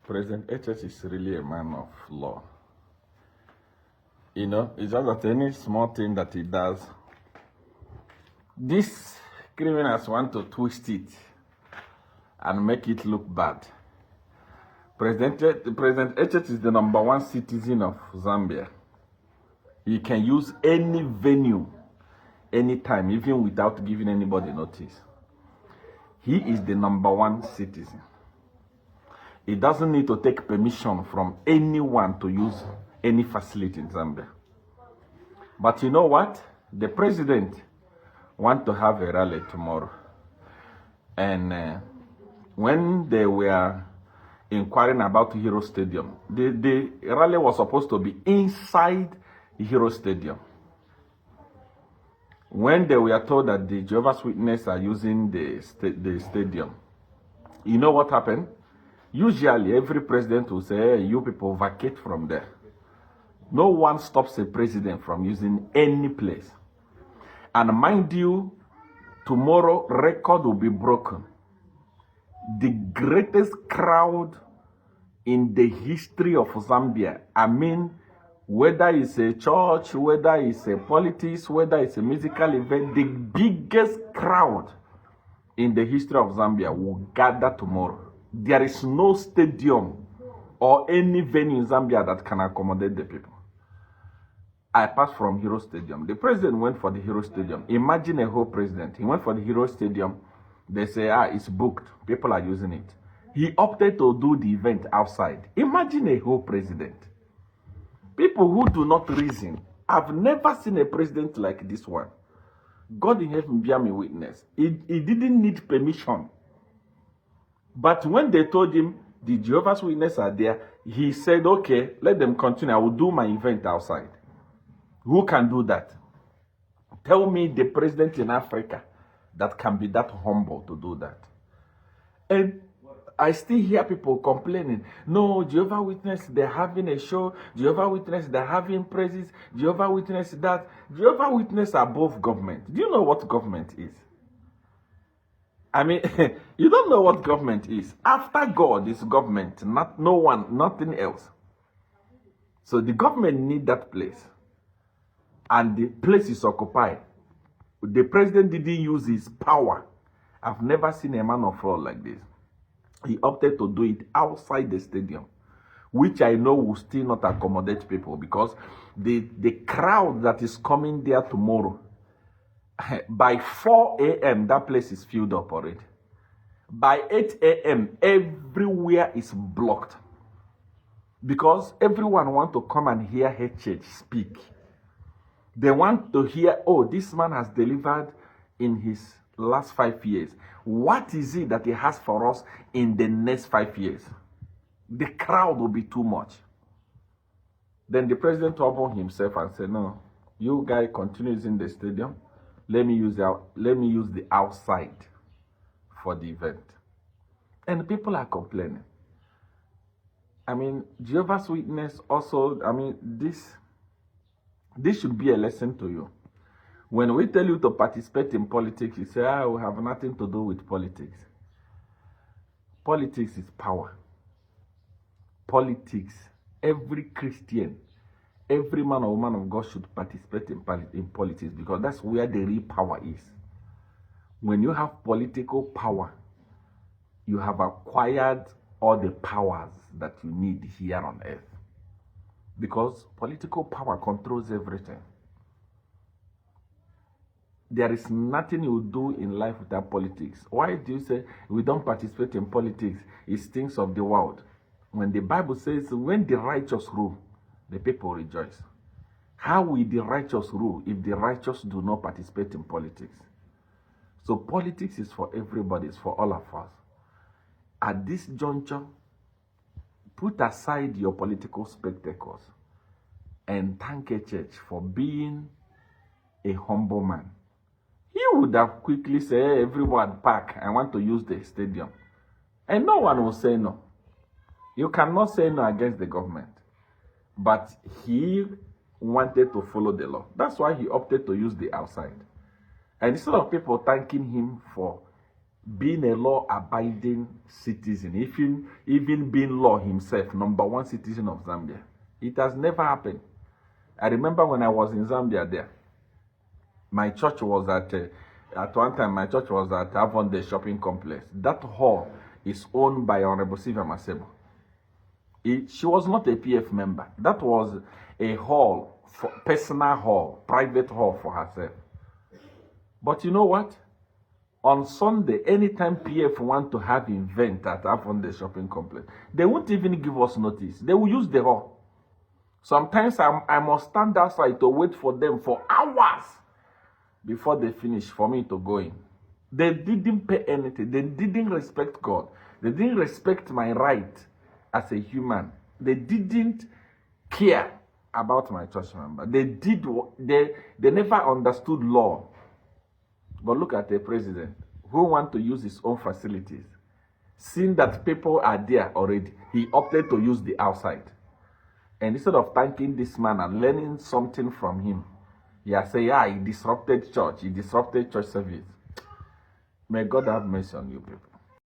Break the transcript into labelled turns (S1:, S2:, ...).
S1: President HS is really a man of law. You know, it's just that any small thing that he does, these criminals want to twist it and make it look bad. President HS is the #1 citizen of Zambia. He can use any venue, anytime, even without giving anybody notice. He is the #1 citizen. He doesn't need to take permission from anyone to use any facility in Zambia. But you know what? The president wants to have a rally tomorrow. And when they were inquiring about Hero Stadium, the rally was supposed to be inside Hero Stadium. When they were told that the Jehovah's Witnesses are using the stadium, you know what happened? Usually, every president will say, hey, you people vacate from there. No one stops a president from using any place. And mind you, tomorrow, record will be broken. The greatest crowd in the history of Zambia. I mean, whether it's a church, whether it's a politics, whether it's a musical event, the biggest crowd in the history of Zambia will gather tomorrow. There is no stadium or any venue in Zambia that can accommodate the people. Apart from Hero Stadium. The president went for the Hero Stadium. Imagine a whole president. He went for the Hero Stadium. They say, it's booked. People are using it. He opted to do the event outside. Imagine a whole president. People who do not reason. I've never seen a president like this one. God in heaven bear me witness. He didn't need permission. But when they told him the Jehovah's Witnesses are there, he said, okay, let them continue. I will do my event outside. Who can do that? Tell me the president in Africa that can be that humble to do that. And I still hear people complaining, no, Jehovah's Witnesses, they're having a show. Jehovah's Witnesses, they're having praises. Jehovah's Witnesses, that. Jehovah's Witnesses are above government. Do you know what government is? I mean, you don't know what government is. After God is government, no one, nothing else. So the government need that place. And the place is occupied. The president didn't use his power. I've never seen a man of law like this. He opted to do it outside the stadium, which I know will still not accommodate people, because the crowd that is coming there tomorrow, by 4 a.m., that place is filled up already. By 8 a.m., everywhere is blocked. Because everyone wants to come and hear HH speak. They want to hear, oh, this man has delivered in his last 5 years. What is it that he has for us in the next 5 years? The crowd will be too much. Then the president opened himself and said, no, you guys continue using the stadium. Let me use the outside for the event. And people are complaining. I mean, Jehovah's Witness also, I mean, this should be a lesson to you. When we tell you to participate in politics, you say, we have nothing to do with politics. Politics is power. Politics, every Christian, every man or woman of God should participate in politics, because that's where the real power is. When you have political power, you have acquired all the powers that you need here on earth. Because political power controls everything. There is nothing you do in life without politics. Why do you say we don't participate in politics? It's things of the world. When the Bible says, when the righteous rule, the people rejoice. How will the righteous rule if the righteous do not participate in politics? So politics is for everybody, it's for all of us. At this juncture, put aside your political spectacles and thank a church for being a humble man. He would have quickly said, hey, everyone pack, I want to use the stadium. And no one will say no. You cannot say no against the government. But he wanted to follow the law. That's why he opted to use the outside. And instead of people thanking him for being a law-abiding citizen, even being law himself, #1 citizen of Zambia. It has never happened. I remember when I was in Zambia there, my church was at one time, my church was at Avonde Shopping Complex. That hall is owned by Honorable Sylvia Masebo. She was not a PF member. That was a hall, personal hall, private hall for herself. But you know what? On Sunday, anytime PF want to have event at Avonde Shopping Complex, they won't even give us notice. They will use the hall. Sometimes I must stand outside to wait for them for hours before they finish for me to go in. They didn't pay anything. They didn't respect God. They didn't respect my right as a human. They didn't care about my church member. They never understood law. But look at the president who wants to use his own facilities. Seeing that people are there already, he opted to use the outside. And instead of thanking this man and learning something from him, he has said, he disrupted church. He disrupted church service. May God have mercy on you people.